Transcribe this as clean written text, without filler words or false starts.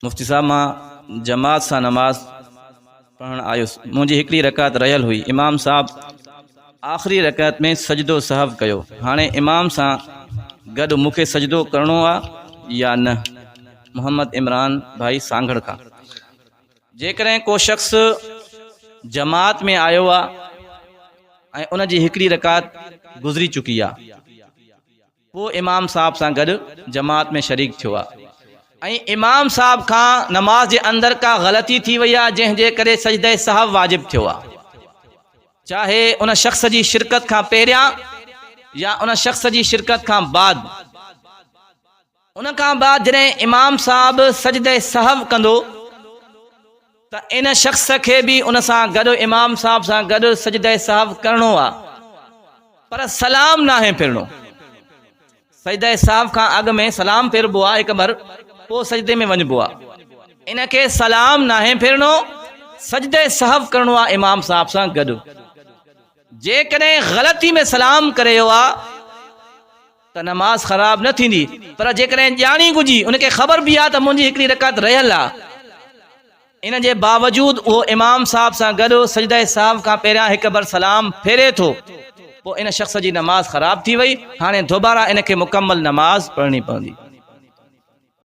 मुफ्ती साहब मां जमात सां नमाज पढ़ण आयुसि। मुंहिंजी हिकिड़ी रकात रहियल हुई। इमाम साहब आख़िरी रकात में सजदो सहव कयो। हाणे इमाम सां गॾु मूंखे सजदो करिणो आहे या न? मोहम्मद इमरान भाई सांगड़ खां। जेकॾहिं को शख़्स जमात में आयो आहे ऐं उन जी हिकिड़ी रकात गुज़री चुकी आहे, पोइ इमाम साहब सां गॾु जमात में शरीक थियो आहे ऐं इमाम साहब खां नमाज जे अंदरि का ग़लती थी वई आहे जंहिंजे करे सजदे सहव वाजिब थियो आहे, चाहे उन शख़्स जी शिरकत खां पहिरियां या उन शख़्स जी शिरकत खां बाद। उन खां बाद जॾहिं इमाम साहब सजदे सहव कंदो त इन शख़्स खे बि उन सां गॾु इमाम साहब सां गॾु सजदे सहव करिणो आहे, पर सलाम नाहे फिरणो। सजदे सहव खां अॻु में सलाम फिरबो आहे हिकु बार, पोइ सजदे में वञिबो आहे। इनखे सलाम नाहे फिरणो, सजदे सहव करिणो आहे इमाम साहब सां गॾु। जेकॾहिं ग़लती में सलाम करे वियो आहे त नमाज ख़राब न थींदी, पर जेकॾहिं ॼाणी गुजी उनखे ख़बर बि आहे त मुंहिंजी हिकिड़ी रकात रहियल आहे, इन जे बावजूदु उहो इमाम साहब सां गॾु सजदे सहव खां पहिरियां हिकु बार सलाम फेरे थो, पोइ इन शख़्स जी नमाज ख़राब थी वई। हाणे दोबारा इनखे मुकमल नमाज पढ़णी पवंदी।